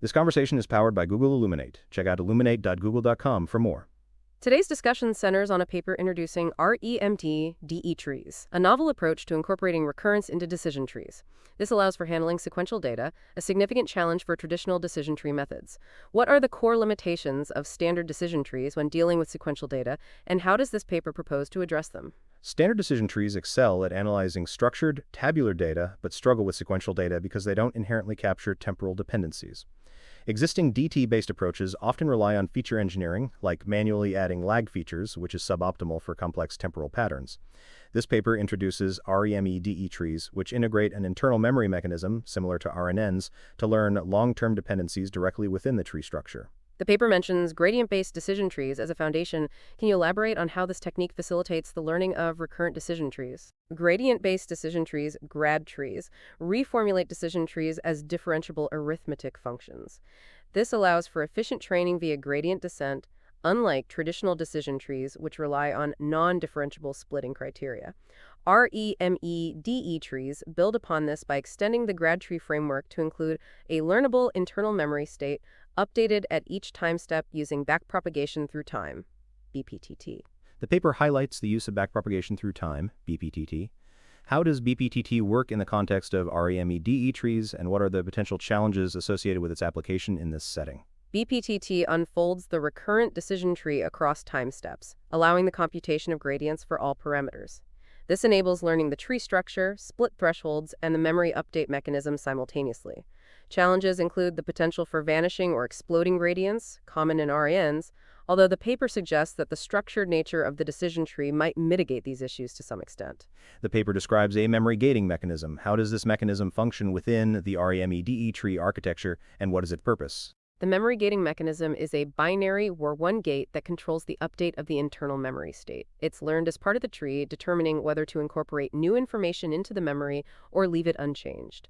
This conversation is powered by Google Illuminate. Check out illuminate.google.com for more. Today's discussion centers on a paper introducing REMT-DE trees, a novel approach to incorporating recurrence into decision trees. This allows for handling sequential data, a significant challenge for traditional decision tree methods. What are the core limitations of standard decision trees when dealing with sequential data, and how does this paper propose to address them? Standard decision trees excel at analyzing structured, tabular data, but struggle with sequential data because they don't inherently capture temporal dependencies. Existing DT-based approaches often rely on feature engineering, like manually adding lag features, which is suboptimal for complex temporal patterns. This paper introduces REME-DE trees, which integrate an internal memory mechanism, similar to RNNs, to learn long-term dependencies directly within the tree structure. The paper mentions gradient-based decision trees as a foundation. Can you elaborate on how this technique facilitates the learning of recurrent decision trees? Gradient-based decision trees, GRAD trees, reformulate decision trees as differentiable arithmetic functions. This allows for efficient training via gradient descent, unlike traditional decision trees, which rely on non-differentiable splitting criteria. REME-DE trees build upon this by extending the GRAD tree framework to include a learnable internal memory state updated at each time step using backpropagation through time, BPTT. The paper highlights the use of backpropagation through time, BPTT. How does BPTT work in the context of REME-DE trees, and what are the potential challenges associated with its application in this setting? BPTT unfolds the recurrent decision tree across time steps, allowing the computation of gradients for all parameters. This enables learning the tree structure, split thresholds, and the memory update mechanism simultaneously. Challenges include the potential for vanishing or exploding gradients, common in RANs, although the paper suggests that the structured nature of the decision tree might mitigate these issues to some extent. The paper describes a memory gating mechanism. How does this mechanism function within the REME-DE tree architecture, and what is its purpose? The memory gating mechanism is a binary or one gate that controls the update of the internal memory state. It's learned as part of the tree, determining whether to incorporate new information into the memory or leave it unchanged.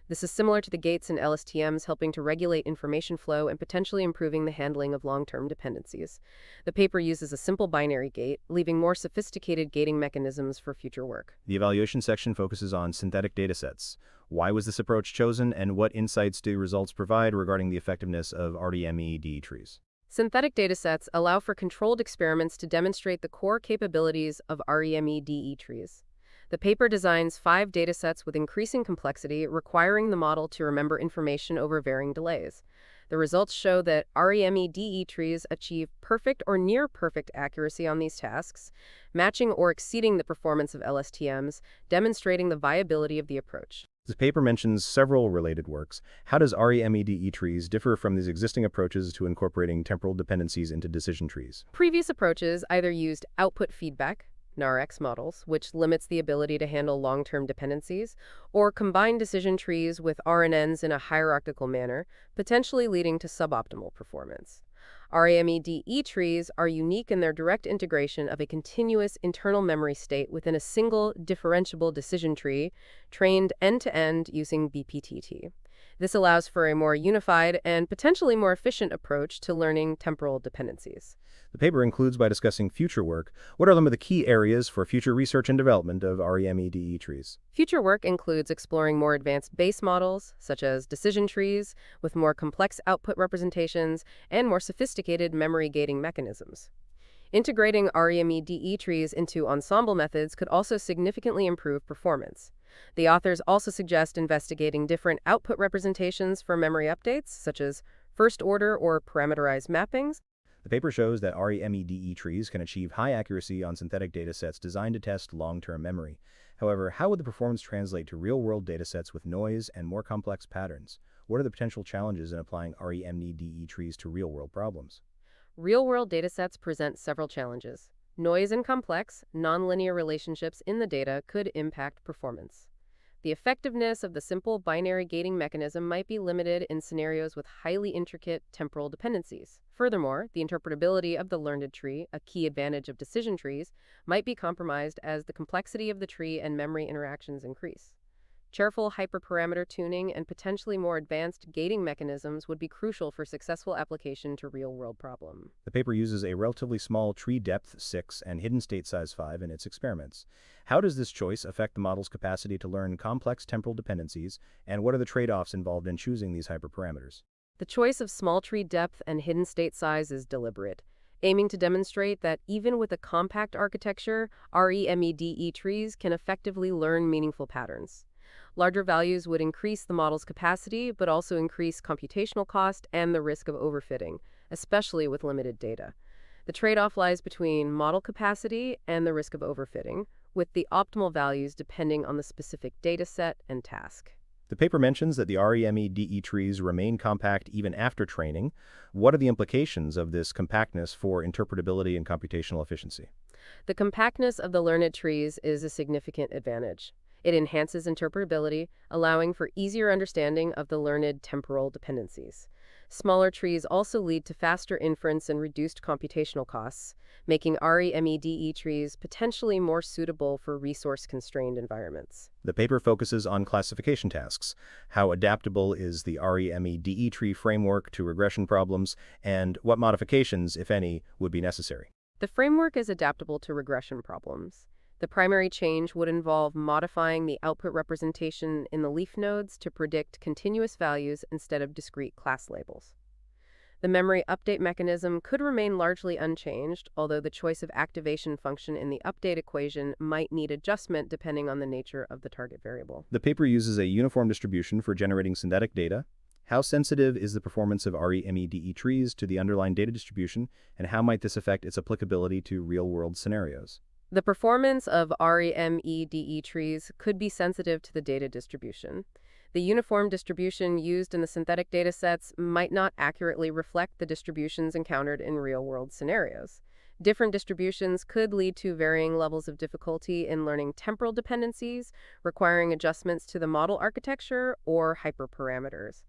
This is similar to the gates in LSTMs, helping to regulate information flow and potentially improving the handling of long-term dependencies. The paper uses a simple binary gate, leaving more sophisticated gating mechanisms for future work. The evaluation section focuses on synthetic datasets. Why was this approach chosen, and what insights do results provide regarding the effectiveness of REME-DE trees? Synthetic datasets allow for controlled experiments to demonstrate the core capabilities of REME-DE trees. The paper designs 5 datasets with increasing complexity, requiring the model to remember information over varying delays. The results show that REME-DE trees achieve perfect or near-perfect accuracy on these tasks, matching or exceeding the performance of LSTMs, demonstrating the viability of the approach. This paper mentions several related works. How does REME-DE trees differ from these existing approaches to incorporating temporal dependencies into decision trees? Previous approaches either used output feedback, NARX models, which limits the ability to handle long-term dependencies, or combine decision trees with RNNs in a hierarchical manner, potentially leading to suboptimal performance. REME-DE trees are unique in their direct integration of a continuous internal memory state within a single differentiable decision tree, trained end-to-end using BPTT. This allows for a more unified and potentially more efficient approach to learning temporal dependencies. The paper includes by discussing future work. What are some of the key areas for future research and development of REME-DE trees? Future work includes exploring more advanced base models, such as decision trees, with more complex output representations and more sophisticated memory gating mechanisms. Integrating REME-DE trees into ensemble methods could also significantly improve performance. The authors also suggest investigating different output representations for memory updates, such as first-order or parameterized mappings. The paper shows that REME-DE trees can achieve high accuracy on synthetic datasets designed to test long-term memory. However, how would the performance translate to real-world datasets with noise and more complex patterns? What are the potential challenges in applying REME-DE trees to real-world problems? Real-world datasets present several challenges. Noise and complex, nonlinear relationships in the data could impact performance. The effectiveness of the simple binary gating mechanism might be limited in scenarios with highly intricate temporal dependencies. Furthermore, the interpretability of the learned tree, a key advantage of decision trees, might be compromised as the complexity of the tree and memory interactions increase. Careful hyperparameter tuning and potentially more advanced gating mechanisms would be crucial for successful application to real-world problems. The paper uses a relatively small tree depth 6 and hidden state size 5 in its experiments. How does this choice affect the model's capacity to learn complex temporal dependencies, and what are the trade-offs involved in choosing these hyperparameters? The choice of small tree depth and hidden state size is deliberate, aiming to demonstrate that even with a compact architecture, REMEDE trees can effectively learn meaningful patterns. Larger values would increase the model's capacity, but also increase computational cost and the risk of overfitting, especially with limited data. The trade-off lies between model capacity and the risk of overfitting, with the optimal values depending on the specific data set and task. The paper mentions that the REMEDE trees remain compact even after training. What are the implications of this compactness for interpretability and computational efficiency? The compactness of the learned trees is a significant advantage. It enhances interpretability, allowing for easier understanding of the learned temporal dependencies. Smaller trees also lead to faster inference and reduced computational costs, making REMEDE trees potentially more suitable for resource-constrained environments. The paper focuses on classification tasks. How adaptable is the REMEDE tree framework to regression problems, and what modifications, if any, would be necessary? The framework is adaptable to regression problems. The primary change would involve modifying the output representation in the leaf nodes to predict continuous values instead of discrete class labels. The memory update mechanism could remain largely unchanged, although the choice of activation function in the update equation might need adjustment depending on the nature of the target variable. The paper uses a uniform distribution for generating synthetic data. How sensitive is the performance of REMEDE trees to the underlying data distribution, and how might this affect its applicability to real-world scenarios? The performance of REMEDE trees could be sensitive to the data distribution. The uniform distribution used in the synthetic datasets might not accurately reflect the distributions encountered in real-world scenarios. Different distributions could lead to varying levels of difficulty in learning temporal dependencies, requiring adjustments to the model architecture or hyperparameters.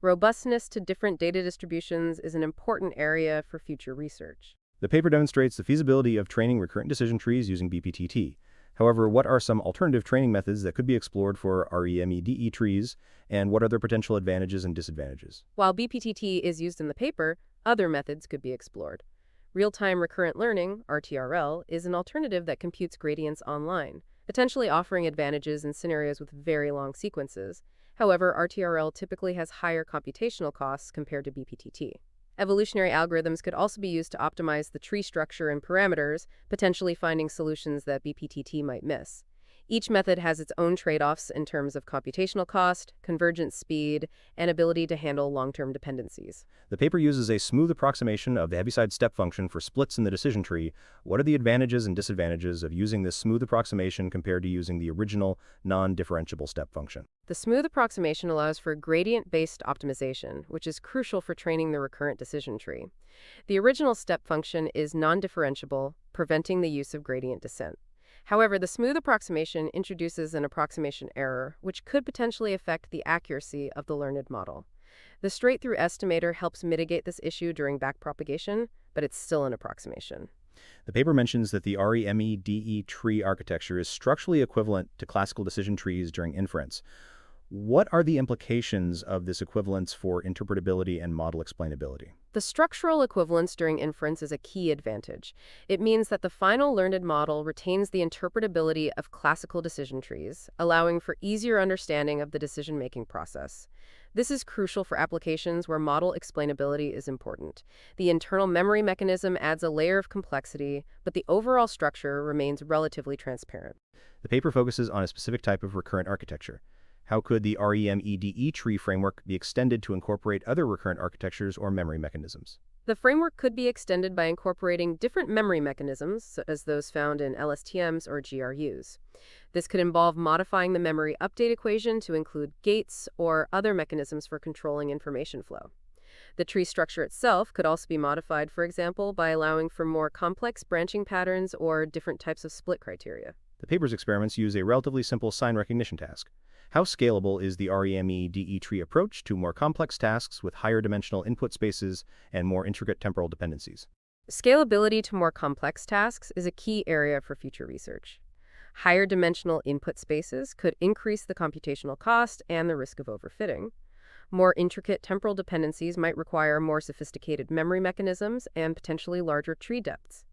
Robustness to different data distributions is an important area for future research. The paper demonstrates the feasibility of training recurrent decision trees using BPTT. However, what are some alternative training methods that could be explored for REMEDE trees, and what are their potential advantages and disadvantages? While BPTT is used in the paper, other methods could be explored. Real-time recurrent learning, RTRL, is an alternative that computes gradients online, potentially offering advantages in scenarios with very long sequences. However, RTRL typically has higher computational costs compared to BPTT. Evolutionary algorithms could also be used to optimize the tree structure and parameters, potentially finding solutions that BPTT might miss. Each method has its own trade-offs in terms of computational cost, convergence speed, and ability to handle long-term dependencies. The paper uses a smooth approximation of the Heaviside step function for splits in the decision tree. What are the advantages and disadvantages of using this smooth approximation compared to using the original non-differentiable step function? The smooth approximation allows for gradient-based optimization, which is crucial for training the recurrent decision tree. The original step function is non-differentiable, preventing the use of gradient descent. However, the smooth approximation introduces an approximation error, which could potentially affect the accuracy of the learned model. The straight-through estimator helps mitigate this issue during backpropagation, but it's still an approximation. The paper mentions that the REMEDE tree architecture is structurally equivalent to classical decision trees during inference. What are the implications of this equivalence for interpretability and model explainability? The structural equivalence during inference is a key advantage. It means that the final learned model retains the interpretability of classical decision trees, allowing for easier understanding of the decision-making process. This is crucial for applications where model explainability is important. The internal memory mechanism adds a layer of complexity, but the overall structure remains relatively transparent. The paper focuses on a specific type of recurrent architecture. How could the REMEDE tree framework be extended to incorporate other recurrent architectures or memory mechanisms? The framework could be extended by incorporating different memory mechanisms, such as those found in LSTMs or GRUs. This could involve modifying the memory update equation to include gates or other mechanisms for controlling information flow. The tree structure itself could also be modified, for example, by allowing for more complex branching patterns or different types of split criteria. The paper's experiments use a relatively simple sign recognition task. How scalable is the REMEDE tree approach to more complex tasks with higher dimensional input spaces and more intricate temporal dependencies? Scalability to more complex tasks is a key area for future research. Higher dimensional input spaces could increase the computational cost and the risk of overfitting. More intricate temporal dependencies might require more sophisticated memory mechanisms and potentially larger tree depths.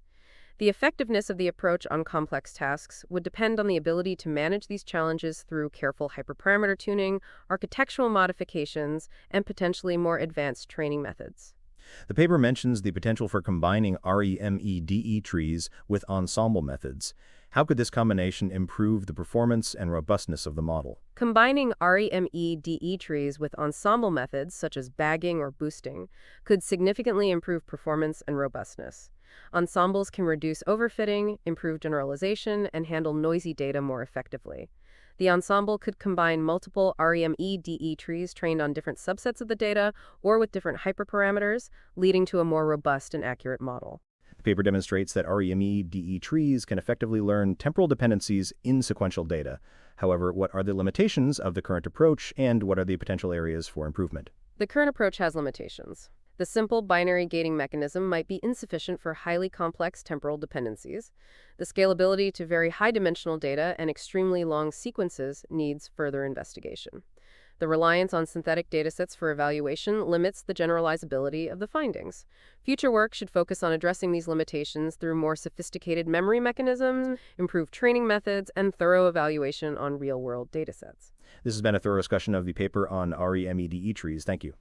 The effectiveness of the approach on complex tasks would depend on the ability to manage these challenges through careful hyperparameter tuning, architectural modifications, and potentially more advanced training methods. The paper mentions the potential for combining REMEDE trees with ensemble methods. How could this combination improve the performance and robustness of the model? Combining REMEDE trees with ensemble methods such as bagging or boosting could significantly improve performance and robustness. Ensembles can reduce overfitting, improve generalization, and handle noisy data more effectively. The ensemble could combine multiple REMEDE trees trained on different subsets of the data or with different hyperparameters, leading to a more robust and accurate model. The paper demonstrates that REMEDE trees can effectively learn temporal dependencies in sequential data. However, what are the limitations of the current approach and what are the potential areas for improvement? The current approach has limitations. The simple binary gating mechanism might be insufficient for highly complex temporal dependencies. The scalability to very high-dimensional data and extremely long sequences needs further investigation. The reliance on synthetic datasets for evaluation limits the generalizability of the findings. Future work should focus on addressing these limitations through more sophisticated memory mechanisms, improved training methods, and thorough evaluation on real-world datasets. This has been a thorough discussion of the paper on REMEDE trees. Thank you.